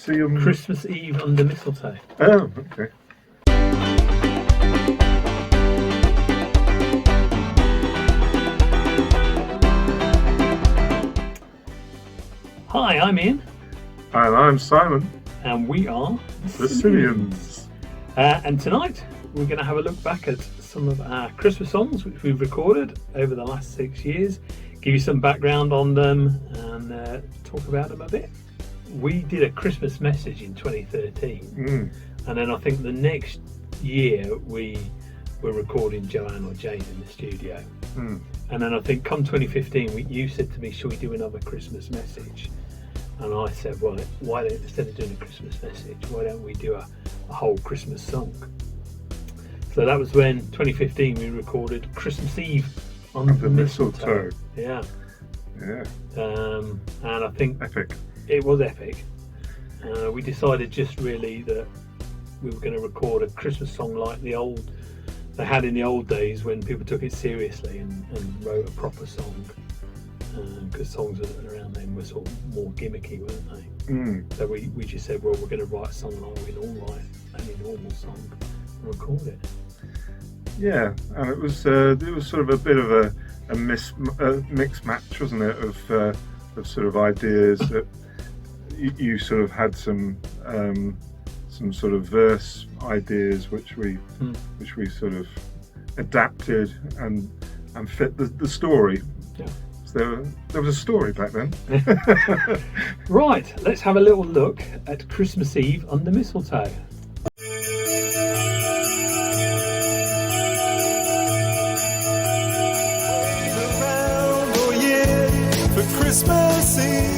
see them? Christmas Eve under mistletoe. Oh, okay. Hi, I'm Ian. And I'm Simon. And we are The Simians. And tonight we're going to have a look back at some of our Christmas songs which we've recorded over the last 6 years, give you some background on them and talk about them a bit. We did a Christmas message in 2013 and then I think the next year we were recording Joanne or Jane in the studio. And then I think come 2015 you said to me, shall we do another Christmas message? And I said, well, why don't, instead of doing a Christmas message, why don't we do a whole Christmas song? So that was when 2015 we recorded Christmas Eve under mistletoe. Yeah. And I think epic. It was epic. We decided just really that we were going to record a Christmas song like they had in the old days when people took it seriously and wrote a proper song. Because songs around then were sort of more gimmicky, weren't they? So we just said, well, we're going to write a song like we all write any normal song and record it. Yeah, and it was sort of a bit of a mixed match, wasn't it, of sort of ideas that you sort of had some sort of verse ideas which we sort of adapted and fit the story. Yeah. There was a story back then. Right, let's have a little look at Christmas Eve under mistletoe. Around all year for Christmas Eve.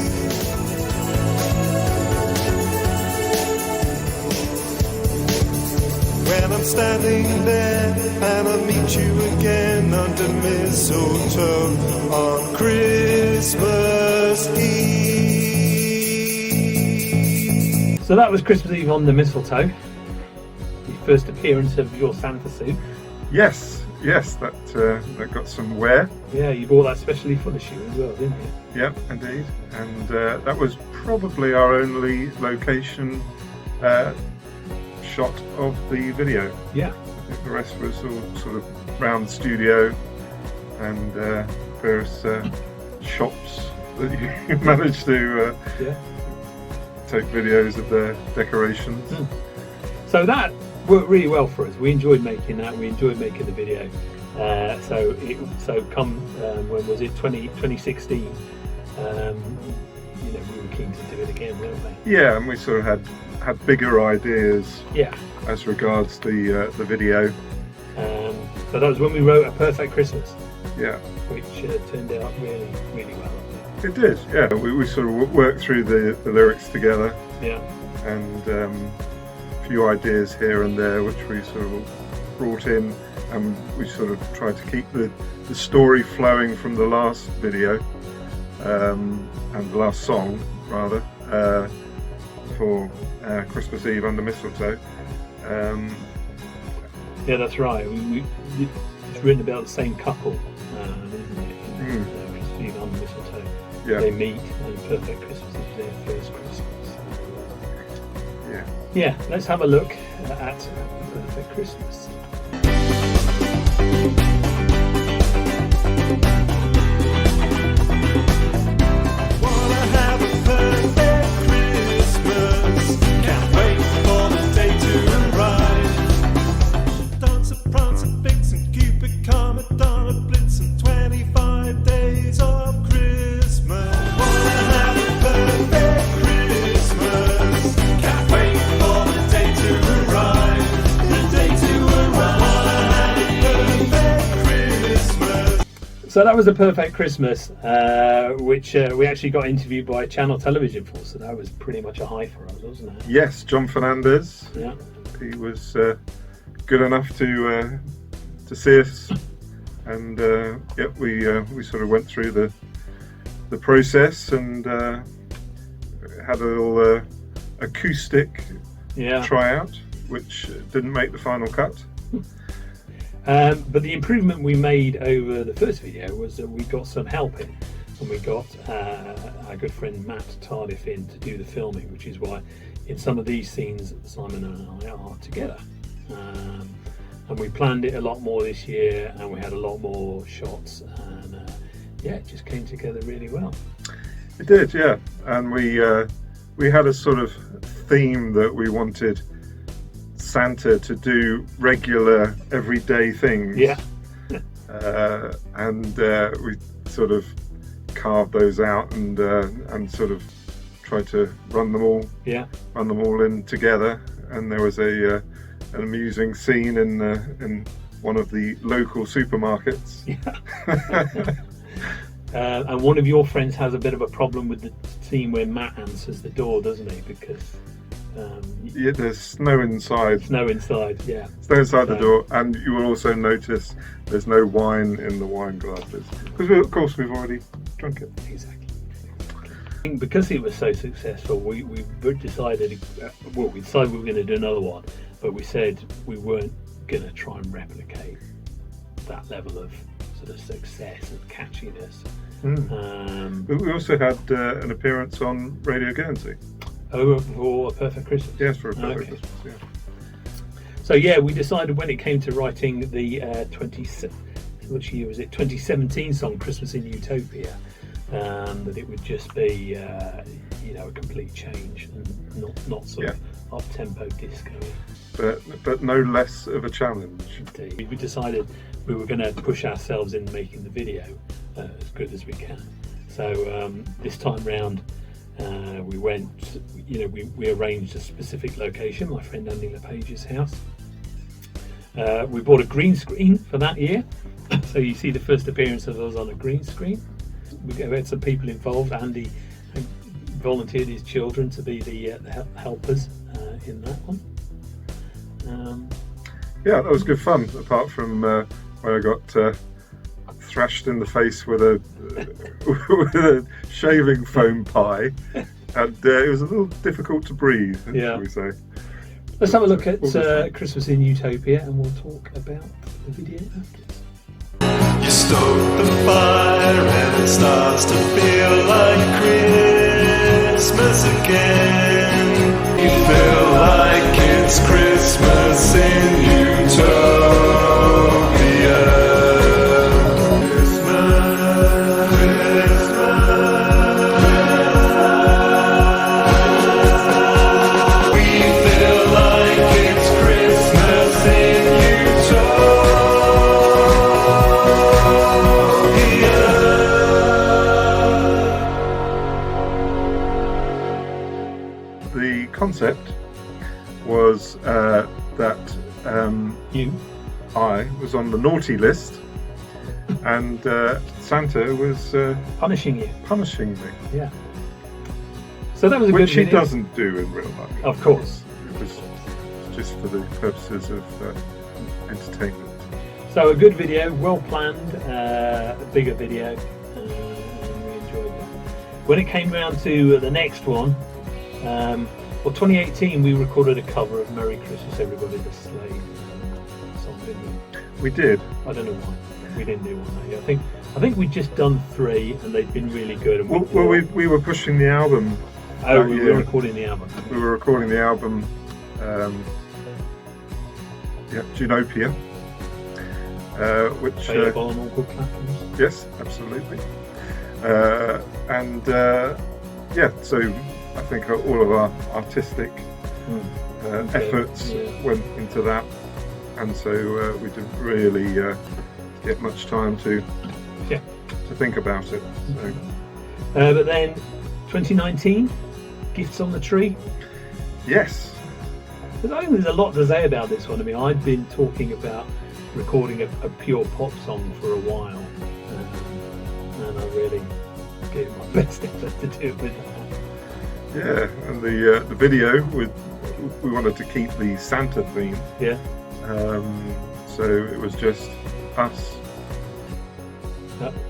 When I'm standing there and I meet you again under mistletoe on Christmas Eve. So that was Christmas Eve under mistletoe. The first appearance of your Santa suit. Yes, that got some wear. Yeah, you bought that specially for the shoot as well, didn't you? Yep, indeed. And that was probably our only location shot of the video. Yeah. I think the rest was all sort of around the studio and various shops that you managed to take videos of their decorations. So that worked really well for us. We enjoyed making that. We enjoyed making the video. So come when was it, 2016? We were keen to do it again, weren't we? Yeah, and we sort of had bigger ideas. Yeah. As regards the video. So that was when we wrote A Perfect Christmas. Yeah. Which turned out really, really well. It did, yeah. We sort of worked through the lyrics together. Yeah. And a few ideas here and there which we sort of brought in, and we sort of tried to keep the story flowing from the last video and the last song rather for Christmas Eve under mistletoe. Yeah, that's right. It's written about the same couple, isn't it? Christmas Eve under mistletoe. Yeah. They meet, and Perfect Christmas is their first Christmas. Yeah. Yeah, let's have a look at Perfect Christmas. Wanna have a perfect Christmas. Can't wait for the day to arrive. Dancer, Prancer, Vixen, Cupid, Comet, Donner, Blitzen, 25 days of Christmas. Wanna have a perfect Christmas. Can't wait for the day to arrive. The day to arrive. Wanna have a perfect Christmas. So that was A Perfect Christmas, which we actually got interviewed by Channel Television for, so that was pretty much a high for us, wasn't it? Yes, John Fernandez. Yeah. He was good enough to see us, and we sort of went through the process and had a little acoustic tryout, which didn't make the final cut. But the improvement we made over the first video was that we got some help in. and we got our good friend Matt Tardif in to do the filming, which is why in some of these scenes Simon and I are together. And we planned it a lot more this year, and we had a lot more shots, and it just came together really well. It did, yeah. And we had a sort of theme that we wanted Santa to do regular, everyday things. Yeah. And we sort of carved those out and sort of tried to run them all in together. And there was an amusing scene in one of the local supermarkets. Yeah. And one of your friends has a bit of a problem with the scene where Matt answers the door, doesn't he? Because there's snow inside. Snow inside, yeah. Snow inside the door, and you will also notice there's no wine in the wine glasses because, of course, we've already drunk it. Exactly. Because it was so successful, we decided. We decided we were going to do another one, but we said we weren't going to try and replicate that level of sort of success and catchiness. But we also had an appearance on Radio Guernsey. Oh, for A Perfect Christmas? Yes, for A Perfect Christmas, yeah. So we decided when it came to writing the 2017 song Christmas in Utopia, that it would just be a complete change and not sort of up-tempo disco. But no less of a challenge. Indeed. We decided we were going to push ourselves in making the video as good as we can. So this time round, we went. We arranged a specific location, my friend Andy LePage's house. We bought a green screen for that year, so you see the first appearance of us on a green screen. We had some people involved. Andy volunteered his children to be the helpers in that one. Yeah, that was good fun. Apart from when I got thrashed in the face with a shaving foam pie, and it was a little difficult to breathe. Shall we say? Let's have a look at Christmas in Utopia, and we'll talk about the video afterwards. You stoke the fire and it starts to feel like Christmas again. You feel like it's Christmas in Utopia. We feel like it's Christmas in Utopia. The concept was that I was on the naughty list, and Santa was Punishing you. punishing me, Yeah. So that was a which good he video. doesn't do in real life. Of course. It was just for the purposes of entertainment. So a good video, well planned, a bigger video, and we enjoyed that. When it came round to the next one, 2018, we recorded a cover of Merry Christmas Everybody the Slave song, didn't we? We did. I don't know why we didn't do one that year. I think we'd just done 3 and they'd been really good. And We were pushing the album. we were recording the album. We were recording the album, Utopia, which Available on all good platforms. yes, absolutely, so I think all of our artistic efforts went into that, and so we didn't really get much time to think about it. So. But then 2019, Gifts on the Tree. Yes. I think there's a lot to say about this one. I mean, I'd been talking about recording a pure pop song for a while, and I really gave my best effort to do it with that. Yeah, and the video, we wanted to keep the Santa theme. Yeah. So it was just us.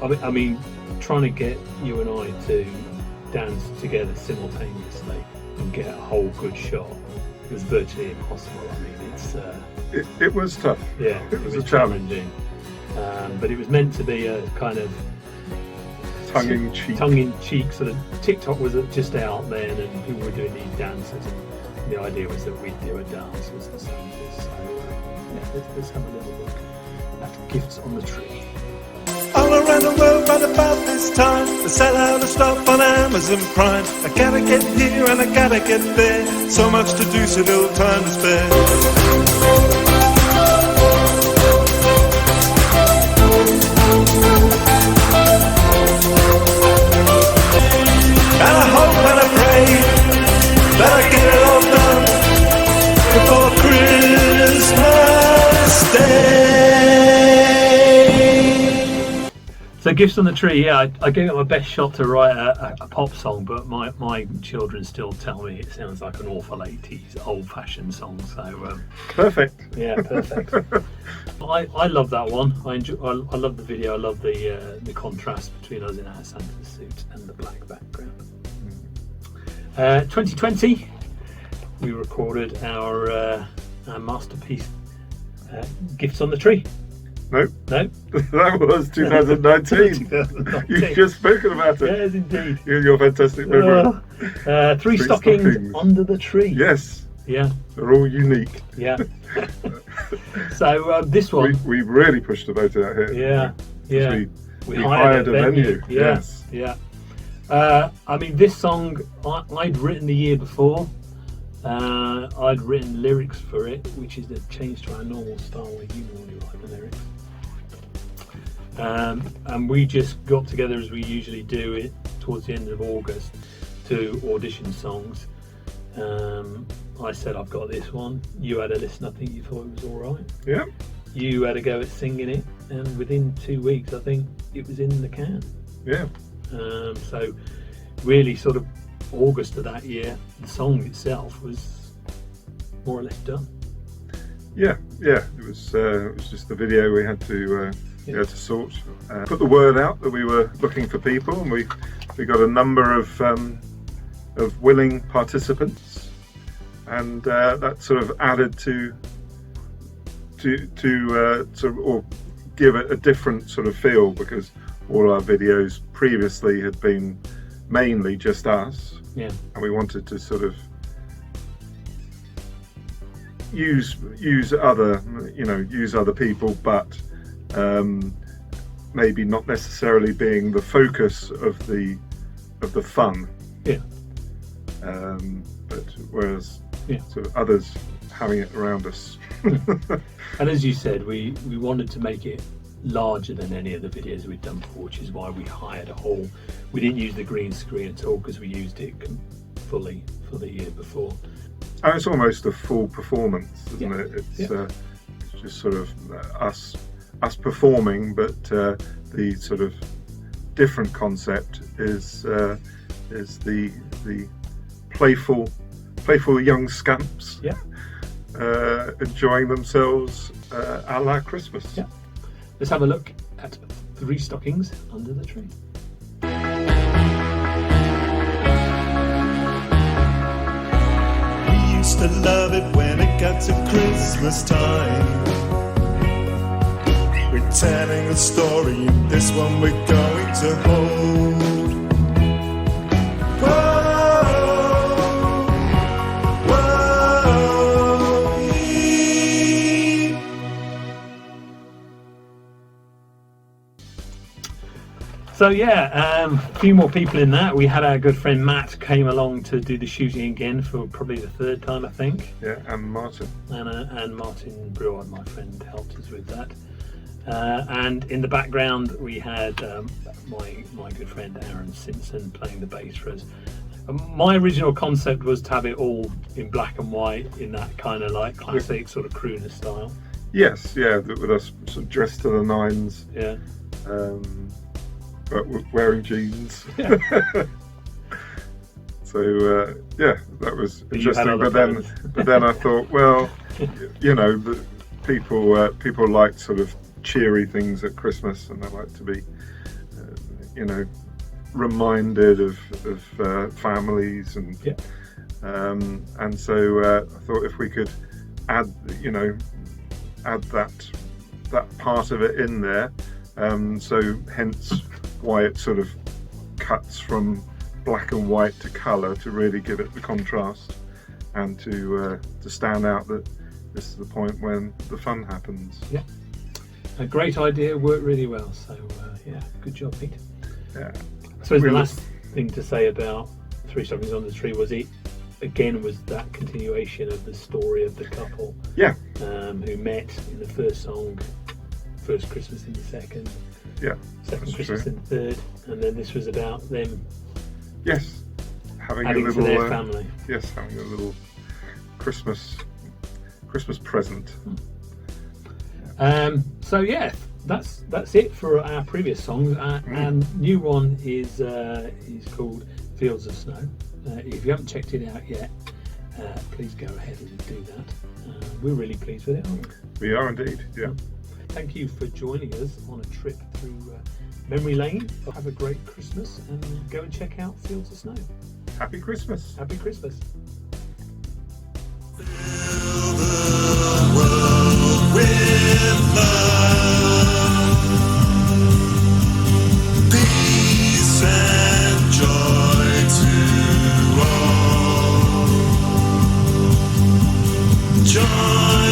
I mean, trying to get you and I to dance together simultaneously and get a whole good shot was virtually impossible. I mean, It was tough. it was a challenge. challenging, but it was meant to be a kind of tongue-in-cheek. Tongue-in-cheek sort of. TikTok was just out then, and people were doing these dances, and the idea was that we'd do a dance as the Santas. So yeah, let's have a little look at Gifts on the Tree. All around the world right about this time, they sell out of stuff on Amazon Prime. I gotta get here and I gotta get there. So much to do, so little time to spare. And I hope and I pray that I get it all done before Christmas Day. So Gifts on the Tree, yeah, I gave it my best shot to write a pop song, but my children still tell me it sounds like an awful 80s old-fashioned song. So Perfect. yeah, perfect. I love that one. I love the video. I love the contrast between us in our Santa suits and the black background. 2020, we recorded our masterpiece, Gifts on the Tree. Nope. No, That was 2019. 2019. You've just spoken about it. Yes, indeed. Your fantastic memory. Three stockings under the tree. Yes, Yeah, they're all unique. yeah. So this one, We really pushed the boat out here. yeah, yeah. We hired a venue. Yeah, Yes. yeah. I mean, this song I'd written the year before. I'd written lyrics for it, which is a change to our normal style where you normally write the lyrics. And we just got together as we usually do it towards the end of August to audition songs. I said, I've got this one. You had a listen. I think you thought it was all right. Yeah. You had a go at singing it, and within 2 weeks, I think it was in the can. Yeah. So really sort of August of that year, the song itself was more or less done. Yeah. It was just the video we had to sort. Put the word out that we were looking for people, and we got a number of willing participants, and that sort of added to sort of, or give it a different sort of feel, because all our videos previously had been mainly just us. Yeah. And we wanted to sort of use other people, but maybe not necessarily being the focus of the fun. Yeah. But whereas Yeah. sort of others having it around us. And as you said, we wanted to make it larger than any of the videos we'd done before, which is why we hired a whole. We didn't use the green screen at all because we used it fully for the year before. And it's almost a full performance, isn't Yeah. it? It's Yeah. it's just sort of us performing, but the sort of different concept is the playful young scamps. Yeah. Enjoying themselves a la Christmas. Yeah. Let's have a look at Three Stockings Under the Tree. We used to love it when it got to Christmas time. We're telling a story, and this one we're going to hold. Whoa, So yeah, a few more people in that. We had our good friend Matt came along to do the shooting again for probably the third time, I think. Yeah, and Martin. And Martin Brewer, my friend, helped us with that. And in the background we had my good friend Aaron Simpson playing the bass for us. My original concept was to have it all in black and white in that kind of like classic sort of crooner style. Yes, yeah, with us sort of dressed to the nines. Yeah. But wearing jeans. Yeah. So yeah, that was But you had interesting. other But then I thought, well, you know, the people like sort of cheery things at Christmas, and they like to be, reminded of families and Yeah. and so I thought if we could add that part of it in there, so hence why it sort of cuts from black and white to colour to really give it the contrast and to stand out that this is the point when the fun happens. Yeah, a great idea, worked really well. So yeah, good job, Pete. Yeah. I suppose the last thing to say about Three Stockings on the Tree was it again was that continuation of the story of the couple. Yeah. Who met in the first song, first Christmas in the second. Yeah. Second Christmas true. in the third, and then this was about them. Yes. Having adding a little to their family. Yes, having a little Christmas present. So yeah, that's it for our previous songs. Our new one is called Fields of Snow. If you haven't checked it out yet, please go ahead and do that. We're really pleased with it, aren't we? We are indeed, yeah. Thank you for joining us on a trip through memory lane. Have a great Christmas and go and check out Fields of Snow. Happy Christmas. Happy Christmas. Fill the world with love, peace and joy to all. Joy